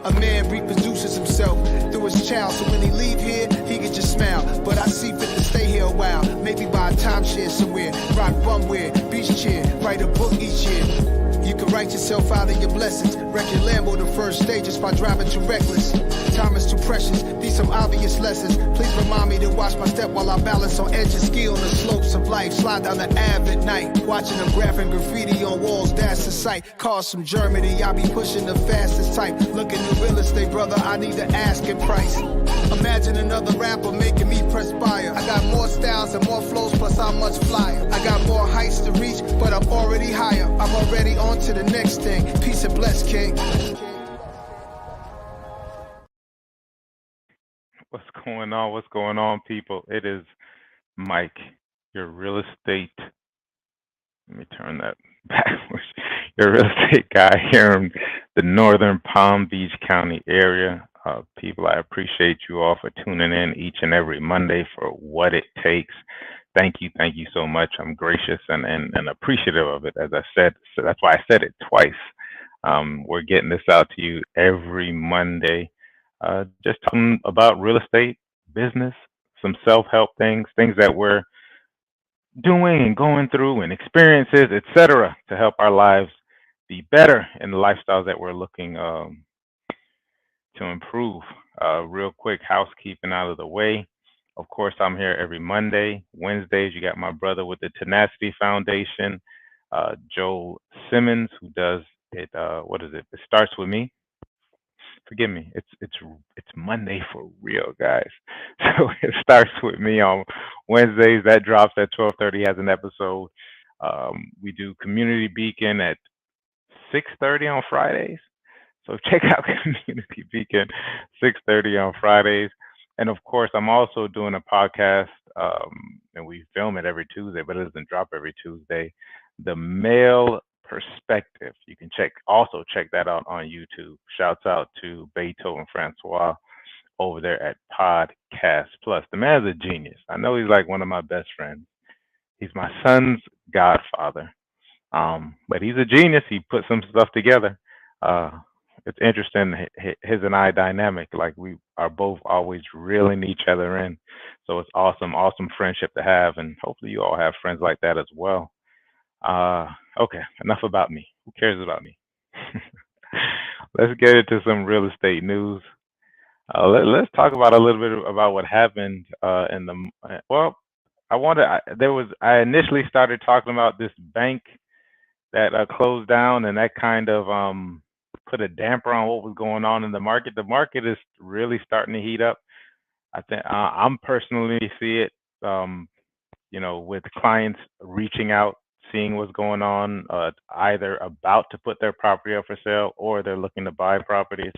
A man reproduces himself through his child, so when he leave here, he can just smile. But I see fit to stay here a while, maybe buy a timeshare somewhere, rock bumware, beach chair, write a book each year. You can write yourself out of your blessings. Wreck your Lambo the first stages by driving too reckless. Time is too precious, these some obvious lessons. Please remind me to watch my step while I balance on edge and ski on the slopes of life. Slide down the Ave at night, watching them graphing graffiti on walls, that's the sight. Cars from Germany, I be pushing the fastest type. Looking at real estate, brother, I need the asking price. Imagine another rapper making me perspire. I got more styles and more flows, plus I'm much flyer. I got more heights to reach, but I'm already higher. I'm already on to the next thing. Peace and bless, King. What's going on? What's going on, people? It is Mike, your real estate. Let me turn that backwards. Your real estate guy here in the northern Palm Beach County area. People, I appreciate you all for tuning in each and every Monday for What It Takes. Thank you so much. I'm gracious and appreciative of it. As I said, so that's why I said it twice. We're getting this out to you every Monday. Just talking about real estate, business, some self-help things that we're doing and going through and experiences, etc., to help our lives be better in the lifestyles that we're looking to improve. Real quick housekeeping out of the way. Of course, I'm here every Monday. Wednesdays, you got my brother with the Tenacity Foundation, Joel Simmons, who does it. What is it? It starts with me. Forgive me. It's Monday for real, guys. So it starts with me on Wednesdays. That drops at 12:30. Has an episode. We do Community Beacon at 6:30 on Fridays. So check out Community Beacon 6:30 on Fridays. And of course, I'm also doing a podcast, and we film it every Tuesday, but it doesn't drop every Tuesday. The Male Perspective. You can also check that out on YouTube. Shouts out to Beethoven Francois over there at Podcast Plus. The man's a genius. I know he's like one of my best friends. He's my son's godfather. But he's a genius. He put some stuff together. It's interesting, his and I dynamic. Like, we are both always reeling each other in. So it's awesome friendship to have. And hopefully you all have friends like that as well. Okay, enough about me. Who cares about me? Let's get into some real estate news. Let's talk about a little bit about what happened in the well. I initially started talking about this bank that closed down, and that kind of put a damper on what was going on in the market. The market is really starting to heat up. I think I'm personally see it, with clients reaching out, seeing what's going on, either about to put their property up for sale or they're looking to buy properties.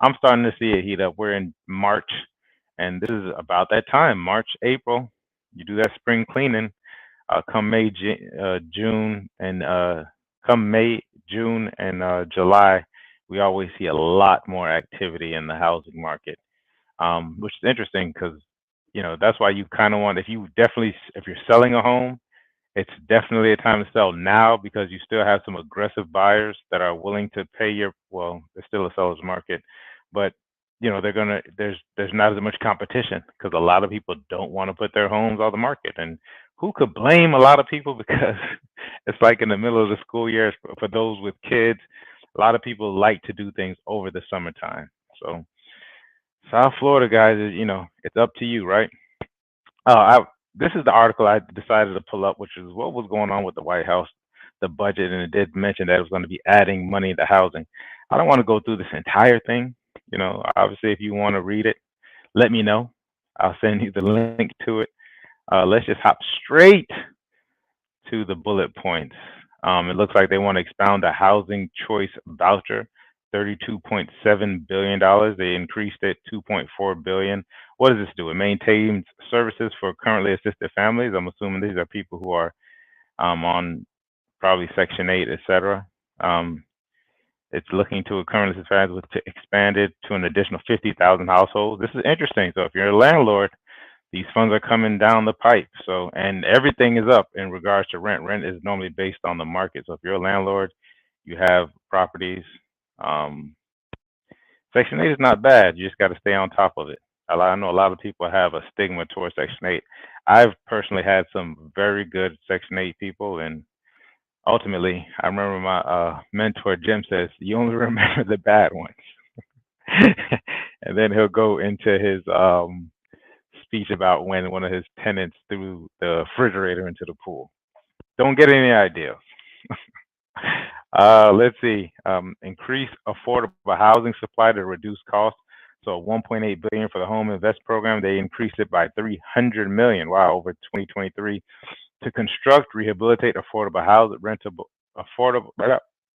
I'm starting to see it heat up. We're in March, and this is about that time, March, April. You do that spring cleaning. Come May, June, and come May, June, and July, we always see a lot more activity in the housing market, which is interesting because that's why you kind of want, if you're selling a home, it's definitely a time to sell now because you still have some aggressive buyers that are willing to pay it's still a seller's market, but there's not as much competition because a lot of people don't want to put their homes on the market. And who could blame a lot of people, because it's like in the middle of the school year for those with kids. A lot of people like to do things over the summertime. So South Florida, guys, it's up to you, right? This is the article I decided to pull up, which is what was going on with the White House, the budget, and it did mention that it was going to be adding money to housing. I don't want to go through this entire thing. Obviously, if you want to read it, let me know. I'll send you the link to it. Let's just hop straight to the bullet points. It looks like they want to expound the housing choice voucher, $32.7 billion. They increased it $2.4 billion. What does this do? It maintains services for currently assisted families. I'm assuming these are people who are on probably Section 8, etc. It's looking to currently assisted families to expand it to an additional 50,000 households. This is interesting. So if you're a landlord, these funds are coming down the pipe. So, and everything is up in regards to rent. Rent is normally based on the market. So if you're a landlord, you have properties. Say Section 8 is not bad. You just got to stay on top of it. I know a lot of people have a stigma towards Section 8. I've personally had some very good Section 8 people, and ultimately, I remember my mentor Jim says, "You only remember the bad ones," and then he'll go into his speech about when one of his tenants threw the refrigerator into the pool. Don't get any ideas. Let's see. Increase affordable housing supply to reduce costs. So 1.8 billion for the home invest program. They increased it by 300 million. Wow, over 2023 to construct, rehabilitate affordable housing, affordable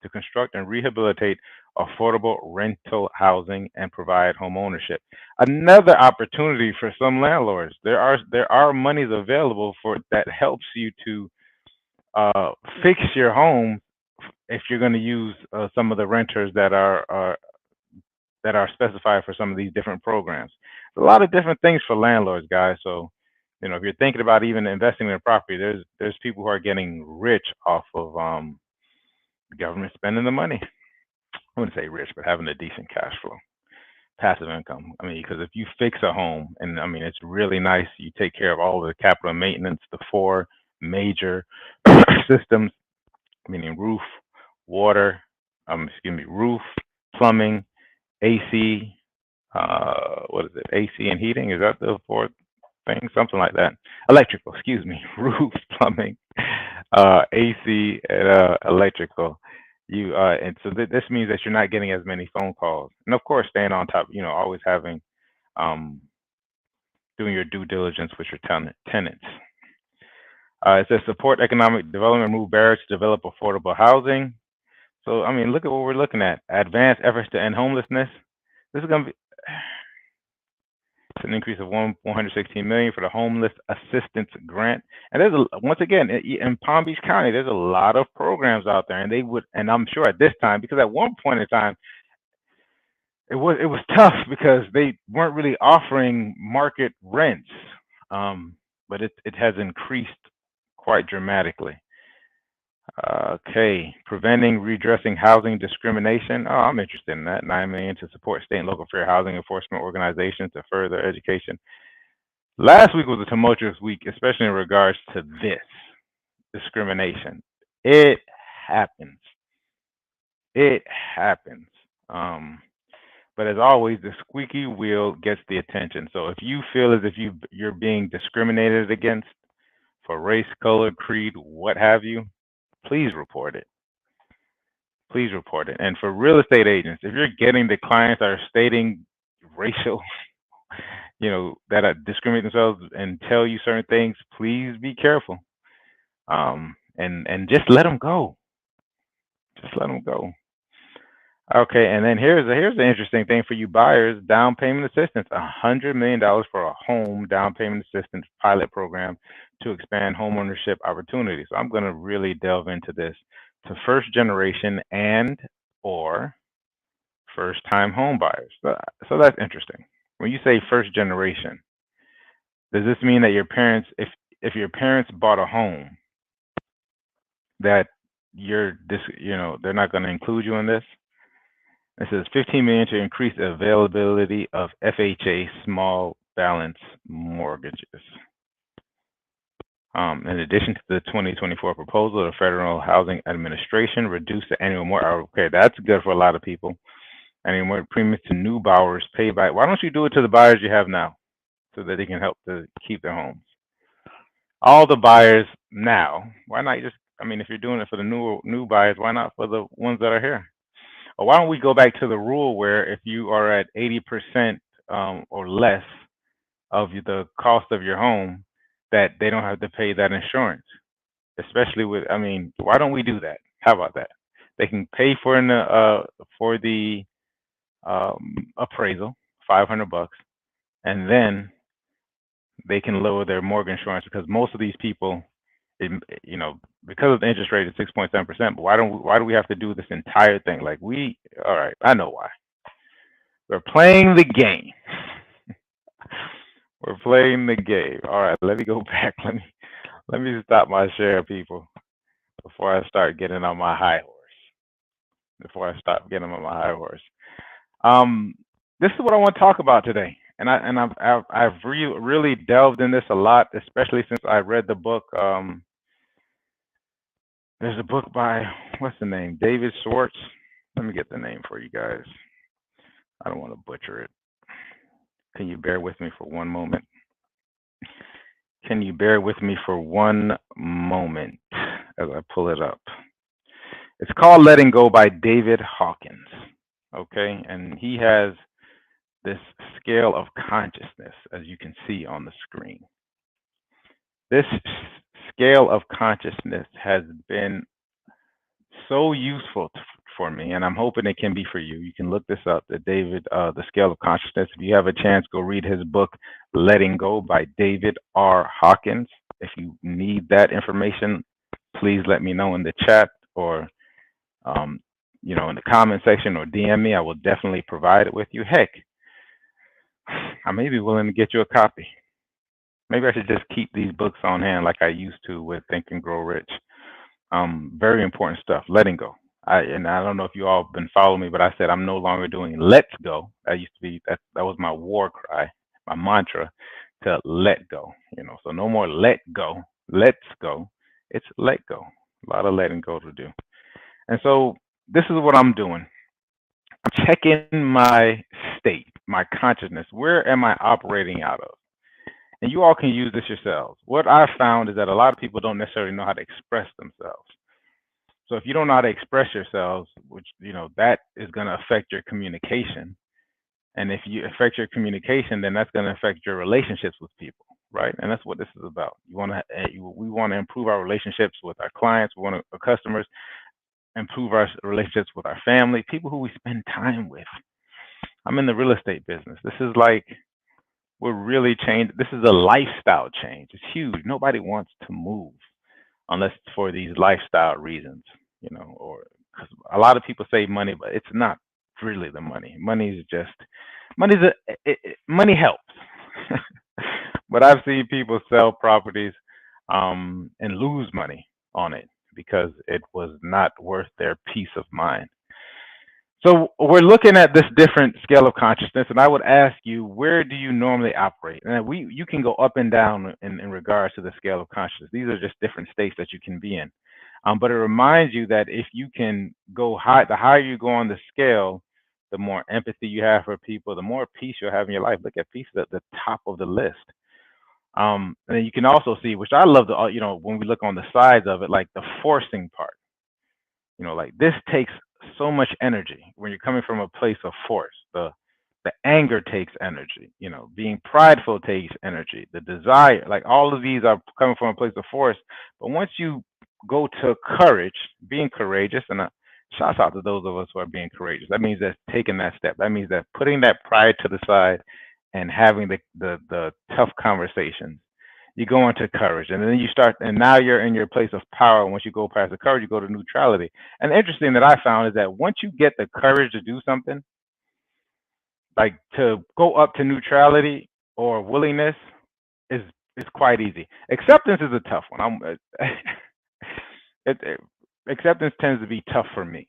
to construct and rehabilitate affordable rental housing and provide home ownership. Another opportunity for some landlords. There are monies available for that helps you to fix your home if you're going to use some of the renters that are specified for some of these different programs. A lot of different things for landlords, guys. So, if you're thinking about even investing in a property, there's people who are getting rich off of the government spending the money. I wouldn't say rich, but having a decent cash flow, passive income. I mean, because if you fix a home, and I mean, it's really nice. You take care of all the capital maintenance, the four major systems, meaning roof, water, roof, plumbing, AC, what is it? AC and heating? Is that the fourth thing? Something like that. Electrical, excuse me. Roof, plumbing, AC, and electrical. And so this means that you're not getting as many phone calls, and of course, staying on top. Always having, doing your due diligence with your tenants. It says support economic development, remove barriers to develop affordable housing. So, I mean, look at what we're looking at. Advanced efforts to end homelessness. This is going to be it's an increase of 116 million for the homeless assistance grant. And once again, in Palm Beach County, there's a lot of programs out there, and I'm sure at this time, because at one point in time, it was tough because they weren't really offering market rents, but it has increased quite dramatically. Okay, preventing, redressing housing discrimination. Oh, I'm interested in that. 9 million to support state and local fair housing enforcement organizations to further education. Last week was a tumultuous week, especially in regards to this discrimination. It happens. It happens. But as always, the squeaky wheel gets the attention. So if you feel as if you're being discriminated against for race, color, creed, what have you, please report it. Please report it. And for real estate agents, if you're getting the clients that are stating racial, that discriminate themselves and tell you certain things, please be careful. And just let them go. Just let them go. Okay, and then here's the interesting thing for you buyers: down payment assistance. $100 million for a home down payment assistance pilot program to expand homeownership opportunities. So I'm going to really delve into this to first generation and or first time home buyers. So that's interesting. When you say first generation, does this mean that your parents, if your parents bought a home, that they're not going to include you in this? It says 15 million to increase the availability of FHA small balance mortgages. In addition to the 2024 proposal, the Federal Housing Administration reduced the annual mortgage. Okay, that's good for a lot of people. Annual mortgage premiums to new borrowers paid by. Why don't you do it to the buyers you have now, so that they can help to keep their homes? All the buyers now. Why not just? I mean, if you're doing it for the new buyers, why not for the ones that are here? Or why don't we go back to the rule where if you are at 80% or less of the cost of your home, that they don't have to pay that insurance? Especially why don't we do that? How about that? They can pay for the appraisal, $500, and then they can lower their mortgage insurance, because most of these people, because of the interest rate at 6.7%, but why do we have to do this entire thing? All right, I know why. We're playing the game. We're playing the game. All right, let me go back. Let me stop my share, people, before I start getting on my high horse. this is what I want to talk about today. I've really delved in this a lot, especially since I read the book. There's a book by what's the name? David Schwartz. Let me get the name for you guys. I don't want to butcher it. Can you bear with me for one moment? Can you bear with me for one moment as I pull it up? It's called Letting Go by David Hawkins. Okay, and he has this scale of consciousness, as you can see on the screen. This scale of consciousness has been so useful for me, and I'm hoping it can be for you. You can look this up, the Scale of Consciousness. If you have a chance, go read his book, Letting Go by David R. Hawkins. If you need that information, please let me know in the chat or, in the comment section or DM me. I will definitely provide it with you. Heck, I may be willing to get you a copy. Maybe I should just keep these books on hand like I used to with Think and Grow Rich. Very important stuff. Letting go. I don't know if you all been following me, but I said I'm no longer doing let's go. That used to be that was my war cry, my mantra to let go. So no more let go. Let's go. It's let go. A lot of letting go to do. And so this is what I'm doing. I'm checking my state, my consciousness. Where am I operating out of? And you all can use this yourselves. What I've found is that a lot of people don't necessarily know how to express themselves. So if you don't know how to express yourselves, which, that is going to affect your communication. And if you affect your communication, then that's going to affect your relationships with people, right? And that's what this is about. We want to improve our relationships with our clients, our customers, improve our relationships with our family, people who we spend time with. I'm in the real estate business. This is like, we're really changed. This is a lifestyle change. It's huge. Nobody wants to move unless it's for these lifestyle reasons, or because a lot of people save money, but it's not really the money. Money helps. But I've seen people sell properties and lose money on it because it was not worth their peace of mind. So we're looking at this different scale of consciousness, and I would ask you, where do you normally operate? And you can go up and down in regards to the scale of consciousness. These are just different states that you can be in. But it reminds you that if you can go high, the higher you go on the scale, the more empathy you have for people, the more peace you'll have in your life. Look at peace at the top of the list. And then you can also see, which I love when we look on the sides of it, like the forcing part. Like this takes so much energy when you're coming from a place of force. The anger takes energy. Being prideful takes energy. The desire, like all of these are coming from a place of force. But once you go to courage, being courageous, and shouts out to those of us who are being courageous. That means that taking that step. That means that putting that pride to the side and having the tough conversations. You go into courage, and then you start, and now you're in your place of power. Once you go past the courage, you go to neutrality. And the interesting that I found is that once you get the courage to do something, like to go up to neutrality or willingness, is quite easy. Acceptance is a tough one. Acceptance tends to be tough for me.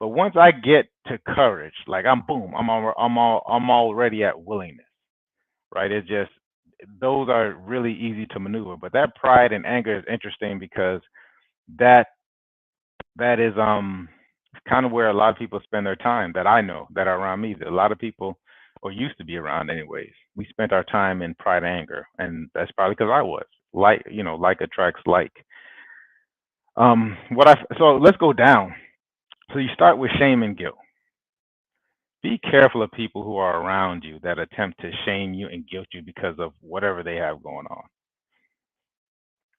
But once I get to courage, like I'm already at willingness, right? It's just, those are really easy to maneuver. But that pride and anger is interesting because that is kind of where a lot of people spend their time that I know that are around me. A lot of people, or used to be around anyways, we spent our time in pride and anger, and that's probably because I was like attracts like. So let's go down. So you start with shame and guilt. Be careful of people who are around you that attempt to shame you and guilt you because of whatever they have going on.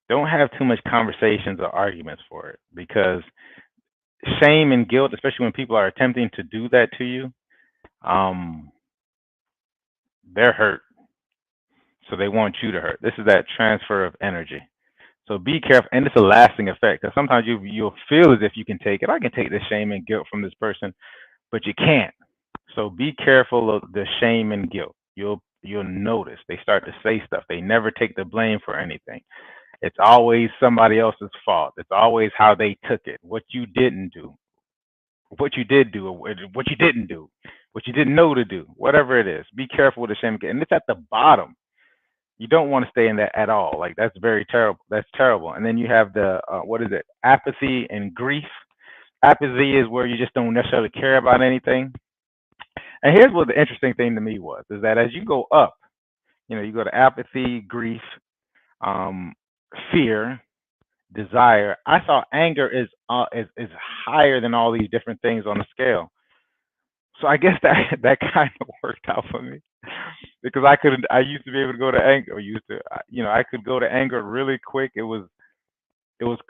Don't have too much conversations or arguments for it, because shame and guilt, especially when people are attempting to do that to you, they're hurt. So they want you to hurt. This is that transfer of energy. So be careful, and it's a lasting effect, because sometimes you'll feel as if you can take it. I can take this shame and guilt from this person, but you can't. So be careful of the shame and guilt. You'll notice they start to say stuff. They never take the blame for anything. It's always somebody else's fault. It's always how they took it, what you didn't do, what you did do, or what you didn't do, what you didn't know to do, whatever it is. Be careful with the shame and guilt. And it's at the bottom. You don't want to stay in that at all. Like that's very terrible. That's terrible. And then you have the what is it? Apathy and grief. Apathy is where you just don't necessarily care about anything. And here's what the interesting thing to me was is that as you go up, you go to apathy, grief, um, fear, desire. I saw anger is higher than all these different things on the scale. So I guess that that kind of worked out for me because I used to be able to go to anger. Or used to, I could go to anger really quick. It was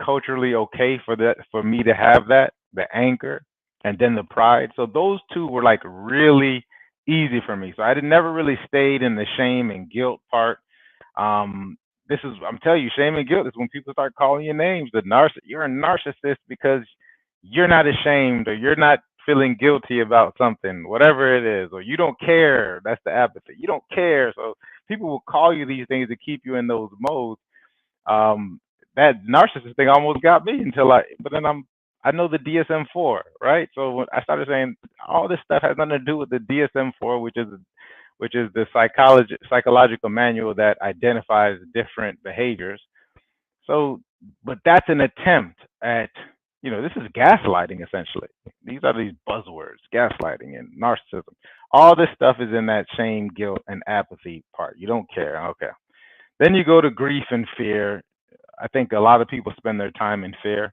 culturally okay for me to have that, the anger and then the pride. So those two were like really easy for me. So I never really stayed in the shame and guilt part. Um, I'm telling you, shame and guilt is when people start calling you names. You're a narcissist because you're not ashamed or you're not feeling guilty about something, whatever it is, or you don't care. That's the apathy. You don't care. So people will call you these things to keep you in those modes. Um, that narcissist thing almost got me but then I know the DSM-4, right? So when I started saying all this stuff has nothing to do with the DSM-4, which is the psychological manual that identifies different behaviors. So, but that's an attempt at, this is gaslighting essentially. These are these buzzwords, gaslighting and narcissism. All this stuff is in that shame, guilt, and apathy part. You don't care. Okay. Then you go to grief and fear. I think a lot of people spend their time in fear.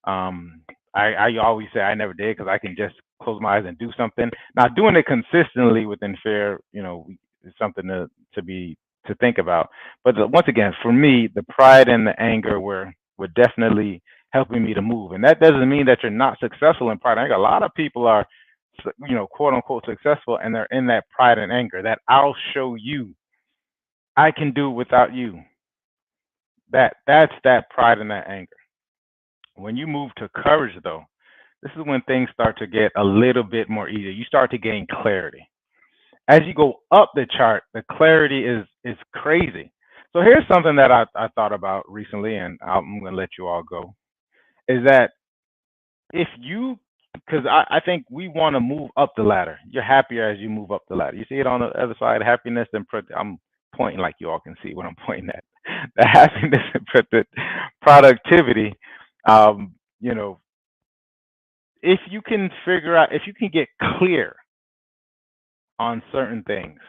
Um, I always say I never did because I can just close my eyes and do something. Now, doing it consistently within fear, is something to think about. But once again, for me, the pride and the anger were definitely helping me to move. And that doesn't mean that you're not successful in pride and anger. A lot of people are, quote unquote successful, and they're in that pride and anger. That I'll show you, I can do it without you. That's that pride and that anger. When you move to courage, though, this is when things start to get a little bit more easier. You start to gain clarity. As you go up the chart, the clarity is crazy. So here's something that I thought about recently, and I'm going to let you all go. Is that if you, because I think we want to move up the ladder. You're happier as you move up the ladder. You see it on the other side, happiness and I'm pointing like you all can see what I'm pointing at. The happiness and productivity. Um, you know, if you can if you can get clear on certain things,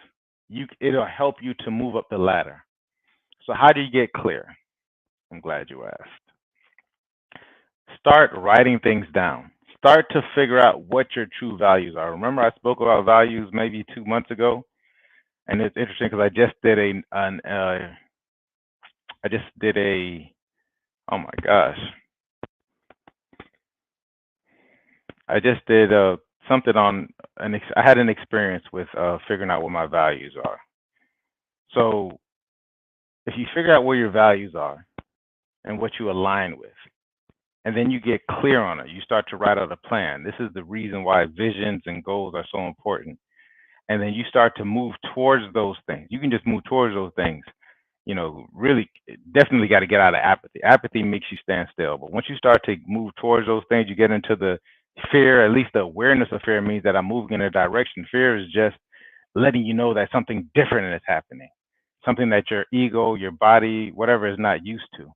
it'll help you to move up the ladder. So how do you get clear? I'm glad you asked. Start writing things down. Start to figure out what your true values are. Remember, I spoke about values maybe 2 months ago, and it's interesting because I just did oh my gosh, I just did something on I had an experience with figuring out what my values are. So if you figure out where your values are and what you align with, and then you get clear on it, you start to write out a plan. This is the reason why visions and goals are so important. And then you start to move towards those things. You can just move towards those things. Really, definitely got to get out of apathy. Apathy makes you stand still. But once you start to move towards those things, you get into the fear. At least the awareness of fear means that I'm moving in a direction. Fear is just letting you know that something different is happening, something that your ego, your body, whatever is not used to.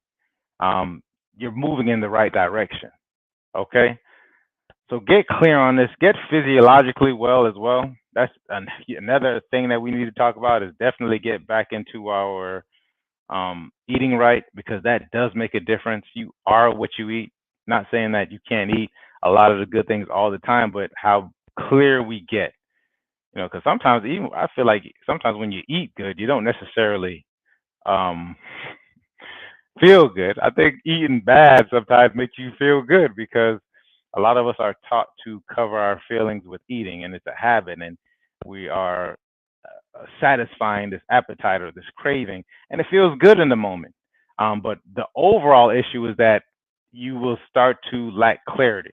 You're moving in the right direction. Okay. So get clear on this. Get physiologically well as well. That's another thing that we need to talk about is definitely get back into our eating right, because that does make a difference. You are what you eat. Not saying that you can't eat a lot of the good things all the time, but how clear we get. Because sometimes even I feel like sometimes when you eat good, you don't necessarily um, feel good. I think eating bad sometimes makes you feel good because a lot of us are taught to cover our feelings with eating, and it's a habit, and we are satisfying this appetite or this craving, and it feels good in the moment. But the overall issue is that you will start to lack clarity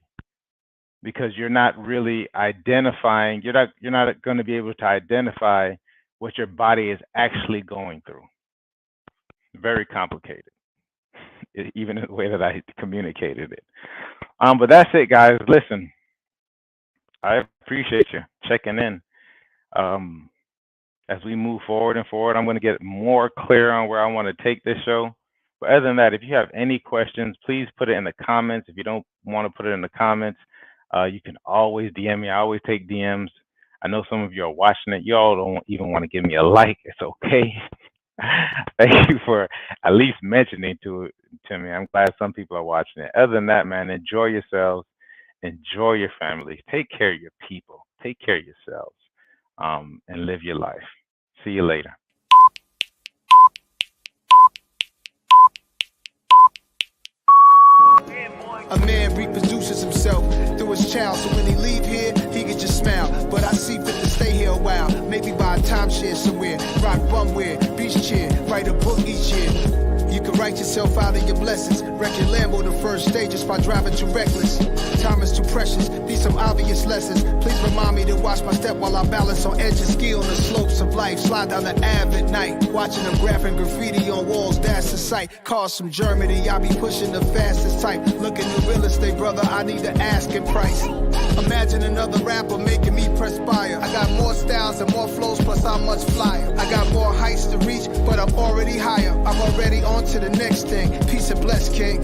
because you're not really identifying. You're not going to be able to identify what your body is actually going through. Very complicated, even in the way that I communicated it. But that's it, guys. Listen, I appreciate you checking in. Um, as we move forward and forward, I'm going to get more clear on where I want to take this show. But other than that, if you have any questions, please put it in the comments. If you don't want to put it in the comments, you can always DM me. I always take DMs. I know some of you are watching it. You all don't even want to give me a like. It's okay. Thank you for at least mentioning to me. I'm glad some people are watching it. Other than that, man, enjoy yourselves. Enjoy your families. Take care of your people. Take care of yourselves. And live your life. See you later. A man reproduces himself through his child, so when he leave here, he can just smile. But I see fit to stay here a while, maybe buy a timeshare somewhere, rock bumware, beach chair, write a book each year. You can write yourself out of your blessings, wreck your Lambo the first day just by driving too reckless. Time is too precious, these some obvious lessons. Please remind me to watch my step while I balance on edge and ski on the slopes of life. Slide down the Ave at night, watching them graphing graffiti on walls, that's the sight. Cars from Germany, I be pushing the fastest type. Looking at real estate, brother, I need the asking price. Imagine another rapper making me perspire. I got more styles and more flows, plus I'm much flyer. I got more heights to reach, but I'm already higher. I'm already on to the next thing. Peace and bless, King.